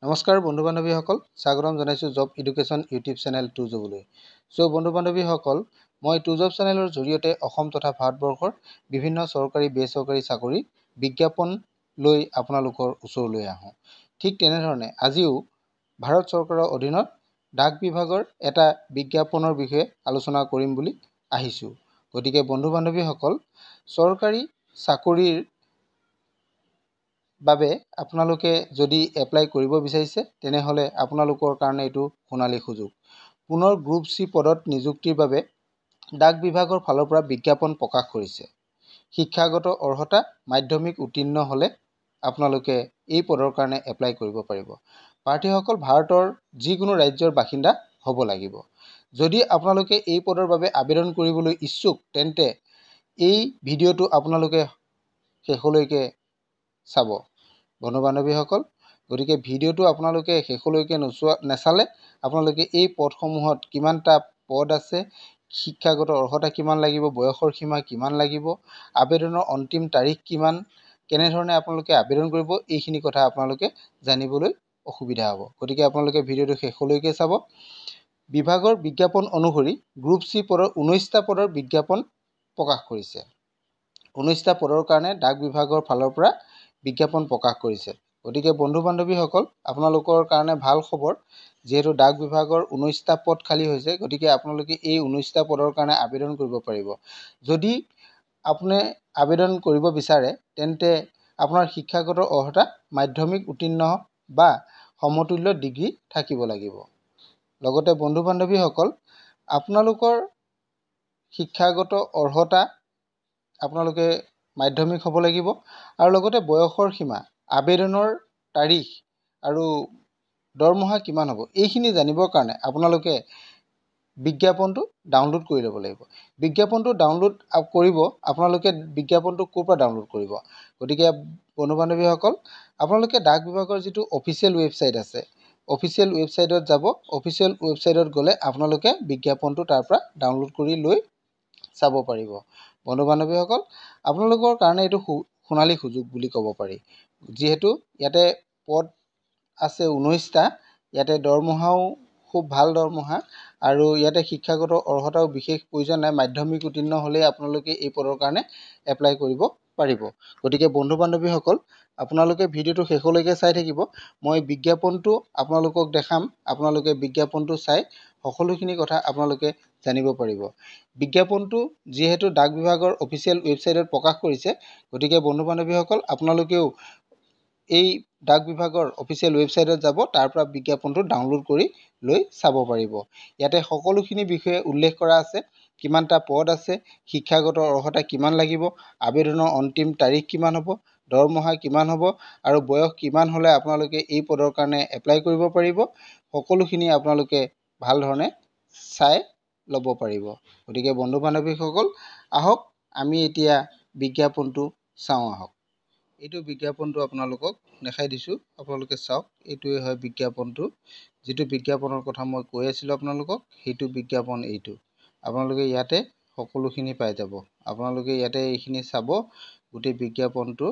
নমস্কাৰ বন্ধু বান্ধৱীসকল, স্বাগতম জনাইছোঁ জব এডুকেশ্যন ইউটিউব চেনেল 2জবলৈ। বন্ধু বান্ধৱীসকল, মই 2জব চেনেলৰ জৰিয়তে অসম তথা ভাৰতবৰ্ষৰ বিভিন্ন চৰকাৰী বেচৰকাৰী চাকৰি বিজ্ঞাপন লৈ আপোনালোকৰ ওচৰলৈ আহোঁ। ঠিক তেনেধৰণে আজিও ভাৰত চৰকাৰৰ অধীনত ডাক বিভাগৰ এটা বিজ্ঞাপনৰ বিষয়ে আলোচনা কৰিম বুলি আহিছোঁ। গতিকে বন্ধু বান্ধৱীসকল, চৰকাৰী চাকৰিৰ বাবে আপোনালোকে যদি এপ্লাই কৰিব বিচাৰিছে তেনেহলে আপোনালোকৰ কাৰণে এইটো সোণালী সুযোগ। পুনৰ গ্ৰুপ চি পদত নিযুক্তিৰ বাবে ডাক বিভাগৰ ফালৰ পৰা বিজ্ঞাপন প্ৰকাশ কৰিছে। শিক্ষাগত অৰ্হতা মাধ্যমিক উত্তীৰ্ণ হলে আপোনালোকে এই পদৰ কাৰণে এপ্লাই কৰিব পাৰিব। প্ৰাৰ্থীসকল ভাৰতৰ যিকোনো ৰাজ্যৰ বাসিন্দা হ'ব লাগিব। যদি আপোনালোকে এই পদৰ বাবে আবেদন কৰিবলৈ ইচ্ছুক তেন্তে এই ভিডিঅ'টো আপোনালোকে শেষলৈকে চাব বন্ধু বান্ধৱীসকল। গতিকে ভিডিঅ'টো আপোনালোকে শেষলৈকে নেচালে আপোনালোকে এই পদসমূহত কিমানটা পদ আছে, শিক্ষাগত অৰ্হতা কিমান লাগিব, বয়সৰ সীমা কিমান লাগিব, আবেদনৰ অন্তিম তাৰিখ কিমান, কেনেধৰণে আপোনালোকে আবেদন কৰিব, এইখিনি কথা আপোনালোকে জানিবলৈ অসুবিধা হ'ব। গতিকে আপোনালোকে ভিডিঅ'টো শেষলৈকে চাব। বিভাগৰ বিজ্ঞাপন অনুসৰি গ্ৰুপ চি পদৰ 19টা পদৰ বিজ্ঞাপন প্ৰকাশ কৰিছে। 19টা পদৰ কাৰণে ডাক বিভাগৰ ফালৰ পৰা বিজ্ঞাপন প্ৰকাশ কৰিছে। গতিকে বন্ধু বান্ধৱীসকল, আপোনালোকৰ কাৰণে ভাল খবৰ, যিহেতু ডাক বিভাগৰ 19টা পদ খালী হৈছে। গতিকে আপোনালোকে এই 19টা পদৰ কাৰণে আবেদন কৰিব পাৰিব। যদি আপুনি আবেদন কৰিব বিচাৰে তেন্তে আপোনাৰ শিক্ষাগত অৰ্হতা মাধ্যমিক উত্তীৰ্ণ বা সমতুল্য ডিগ্ৰী থাকিব লাগিব। লগতে বন্ধু বান্ধৱীসকল, আপোনালোকৰ শিক্ষাগত অৰ্হতা আপোনালোকে মাধ্যমিক হ'ব লাগিব আৰু লগতে বয়সৰ সীমা, আবেদনৰ তাৰিখ আৰু দৰমহা কিমান হ'ব, এইখিনি জানিবৰ কাৰণে আপোনালোকে বিজ্ঞাপনটো ডাউনলোড কৰি ল'ব লাগিব। বিজ্ঞাপনটো ডাউনলোড কৰিব আপোনালোকে বিজ্ঞাপনটো ক'ৰ পৰা ডাউনলোড কৰিব? গতিকে বন্ধু বান্ধৱীসকল, আপোনালোকে ডাক বিভাগৰ যিটো অফিচিয়েল ৱেবছাইট আছে, অফিচিয়েল ৱেবছাইটত যাব। অফিচিয়েল ৱেবছাইটত গ'লে আপোনালোকে বিজ্ঞাপনটো তাৰ পৰা ডাউনলোড কৰি লৈ চাব পাৰিব। বন্ধু বান্ধৱীসকল, আপোনালোকৰ কাৰণে এইটো সোণালী সুযোগ বুলি ক'ব পাৰি, যিহেতু ইয়াতে পদ আছে 19টা। ইয়াতে দৰমহাও খুব ভাল দৰমহা আৰু ইয়াতে শিক্ষাগত অৰ্হতাও বিশেষ প্ৰয়োজন নাই। মাধ্যমিক উত্তীৰ্ণ হ'লেই আপোনালোকে এই পদৰ কাৰণে এপ্লাই কৰিব পাৰিব। গতিকে বন্ধু বান্ধৱীসকল, আপোনালোকে ভিডিঅ'টো শেষলৈকে চাই থাকিব। মই বিজ্ঞাপনটো আপোনালোকক দেখাম। আপোনালোকে বিজ্ঞাপনটো চাই সকলোখিনি কথা আপোনালোকে জানিব পাৰিব। বিজ্ঞাপনটো যিহেতু ডাক বিভাগৰ অফিচিয়েল ৱেবছাইটত প্ৰকাশ কৰিছে, গতিকে বন্ধু বান্ধৱীসকল আপোনালোকেও এই ডাক বিভাগৰ অফিচিয়েল ৱেবছাইটত যাব, তাৰ পৰা বিজ্ঞাপনটো ডাউনলোড কৰি লৈ চাব পাৰিব। ইয়াতে সকলোখিনি বিষয়ে উল্লেখ কৰা আছে, কিমানটা পদ আছে, শিক্ষাগত অৰ্হতা কিমান লাগিব, আবেদনৰ অন্তিম তাৰিখ কিমান হ'ব, দৰমহা কিমান হ'ব আৰু বয়স কিমান হ'লে আপোনালোকে এই পদৰ কাৰণে এপ্লাই কৰিব পাৰিব। সকলোখিনি আপোনালোকে ভাল ধৰণে চাই ল'ব পাৰিব। গতিকে বন্ধু বান্ধৱীসকল, আহক আমি এতিয়া বিজ্ঞাপনটো চাওঁ আহক। এইটো বিজ্ঞাপনটো আপোনালোকক দেখাই দিছোঁ, আপোনালোকে চাওক। এইটোৱে হয় বিজ্ঞাপনটো, যিটো বিজ্ঞাপনৰ কথা মই কৈ আছিলোঁ আপোনালোকক, সেইটো বিজ্ঞাপন এইটো। আপোনালোকে ইয়াতে সকলোখিনি পাই যাব। আপোনালোকে ইয়াতে এইখিনি চাব। গোটেই বিজ্ঞাপনটো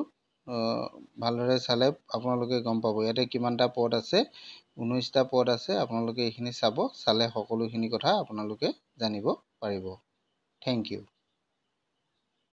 ভালদৰে চালে আপোনালোকে গম পাব ইয়াতে কিমানটা পদ আছে। 19টা পদ আছে। আপোনালোকে এইখিনি চাব, চালে সকলোখিনি কথা আপোনালোকে জানিব পাৰিব। Thank U.